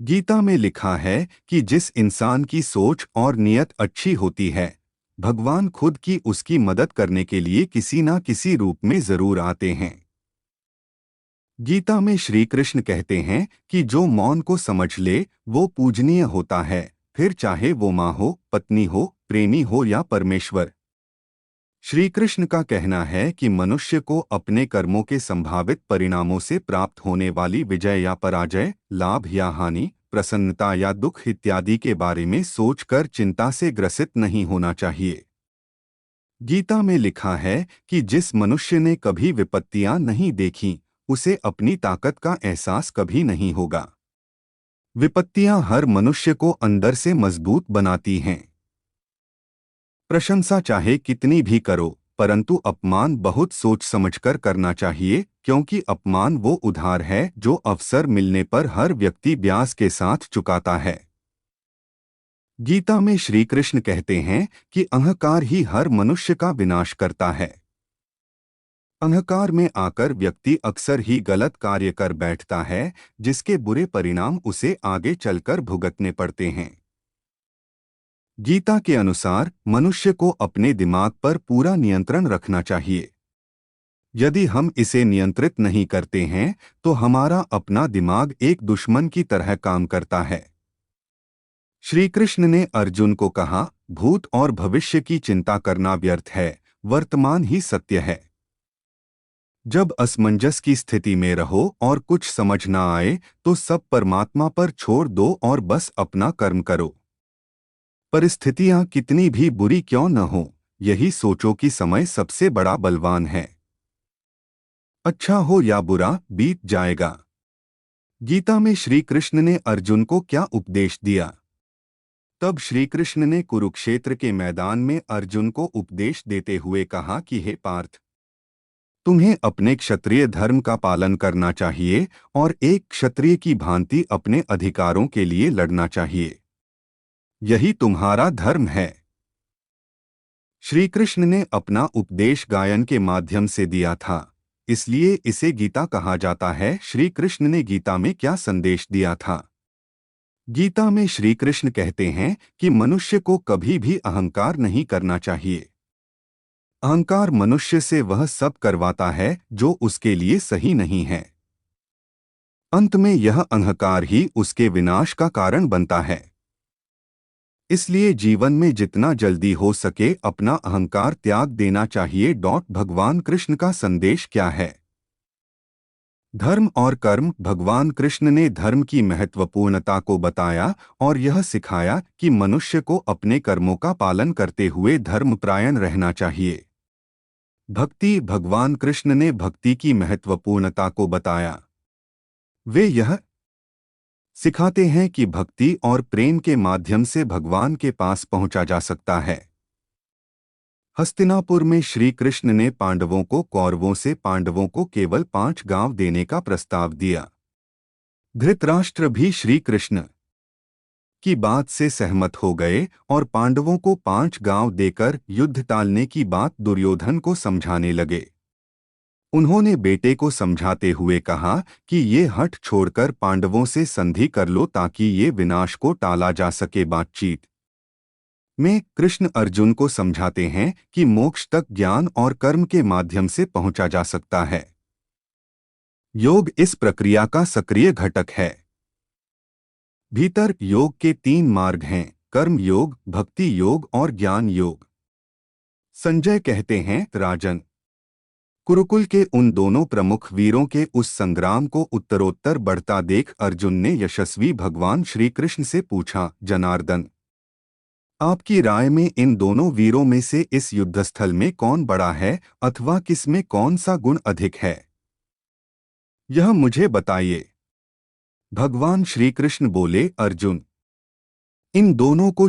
गीता में लिखा है कि जिस इंसान की सोच और नियत अच्छी होती है, भगवान खुद की उसकी मदद करने के लिए किसी ना किसी रूप में जरूर आते हैं। गीता में श्री कृष्ण कहते हैं कि जो मौन को समझ ले वो पूजनीय होता है, फिर चाहे वो माँ हो, पत्नी हो, प्रेमी हो या परमेश्वर। श्री कृष्ण का कहना है कि मनुष्य को अपने कर्मों के संभावित परिणामों से प्राप्त होने वाली विजय या पराजय, लाभ या हानि, प्रसन्नता या दुख इत्यादि के बारे में सोचकर चिंता से ग्रसित नहीं होना चाहिए। गीता में लिखा है कि जिस मनुष्य ने कभी विपत्तियां नहीं देखीं, उसे अपनी ताकत का एहसास कभी नहीं होगा। विपत्तियां हर मनुष्य को अंदर से मजबूत बनाती हैं। प्रशंसा चाहे कितनी भी करो, परंतु अपमान बहुत सोच समझकर करना चाहिए, क्योंकि अपमान वो उधार है जो अवसर मिलने पर हर व्यक्ति ब्याज के साथ चुकाता है। गीता में श्री कृष्ण कहते हैं कि अहंकार ही हर मनुष्य का विनाश करता है। अहंकार में आकर व्यक्ति अक्सर ही गलत कार्य कर बैठता है, जिसके बुरे परिणाम उसे आगे चलकर भुगतने पड़ते हैं। गीता के अनुसार मनुष्य को अपने दिमाग पर पूरा नियंत्रण रखना चाहिए। यदि हम इसे नियंत्रित नहीं करते हैं तो हमारा अपना दिमाग एक दुश्मन की तरह काम करता है। श्री कृष्ण ने अर्जुन को कहा, भूत और भविष्य की चिंता करना व्यर्थ है, वर्तमान ही सत्य है। जब असमंजस की स्थिति में रहो और कुछ समझ ना आए तो सब परमात्मा पर छोड़ दो और बस अपना कर्म करो। परिस्थितियां कितनी भी बुरी क्यों न हो, यही सोचो कि समय सबसे बड़ा बलवान है। अच्छा हो या बुरा, बीत जाएगा। गीता में श्री कृष्ण ने अर्जुन को क्या उपदेश दिया? तब श्री कृष्ण ने कुरुक्षेत्र के मैदान में अर्जुन को उपदेश देते हुए कहा कि हे पार्थ, तुम्हें अपने क्षत्रिय धर्म का पालन करना चाहिए और एक क्षत्रिय की भांति अपने अधिकारों के लिए लड़ना चाहिए। यही तुम्हारा धर्म है। श्री कृष्ण ने अपना उपदेश गायन के माध्यम से दिया था, इसलिए इसे गीता कहा जाता है। श्री कृष्ण ने गीता में क्या संदेश दिया था? गीता में श्री कृष्ण कहते हैं कि मनुष्य को कभी भी अहंकार नहीं करना चाहिए। अहंकार मनुष्य से वह सब करवाता है जो उसके लिए सही नहीं है। अंत में यह अहंकार ही उसके विनाश का कारण बनता है। इसलिए जीवन में जितना जल्दी हो सके अपना अहंकार त्याग देना चाहिए। भगवान कृष्ण का संदेश क्या है? धर्म और कर्म। भगवान कृष्ण ने धर्म की महत्वपूर्णता को बताया और यह सिखाया कि मनुष्य को अपने कर्मों का पालन करते हुए धर्मपरायण रहना चाहिए। भक्ति। भगवान कृष्ण ने भक्ति की महत्वपूर्णता को बताया। वे यह सिखाते हैं कि भक्ति और प्रेम के माध्यम से भगवान के पास पहुंचा जा सकता है। हस्तिनापुर में श्री कृष्ण ने पांडवों को कौरवों से पांडवों को केवल 5 गांव देने का प्रस्ताव दिया। धृतराष्ट्र भी श्री कृष्ण की बात से सहमत हो गए और पांडवों को 5 गांव देकर युद्ध टालने की बात दुर्योधन को समझाने लगे। उन्होंने बेटे को समझाते हुए कहा कि ये हठ छोड़कर पांडवों से संधि कर लो ताकि ये विनाश को टाला जा सके। बातचीत में कृष्ण अर्जुन को समझाते हैं कि मोक्ष तक ज्ञान और कर्म के माध्यम से पहुंचा जा सकता है। योग इस प्रक्रिया का सक्रिय घटक है। भीतर योग के 3 मार्ग हैं, कर्म योग, भक्ति योग और ज्ञान योग। संजय कहते हैं, राजन, कुरुकुल के उन दोनों प्रमुख वीरों के उस संग्राम को उत्तरोत्तर बढ़ता देख अर्जुन ने यशस्वी भगवान श्री कृष्ण से पूछा, जनार्दन, आपकी राय में इन दोनों वीरों में से इस युद्धस्थल में कौन बड़ा है अथवा किसमें कौन सा गुण अधिक है? यह मुझे बताइए। भगवान श्री कृष्ण बोले, अर्जुन, इन दोनों को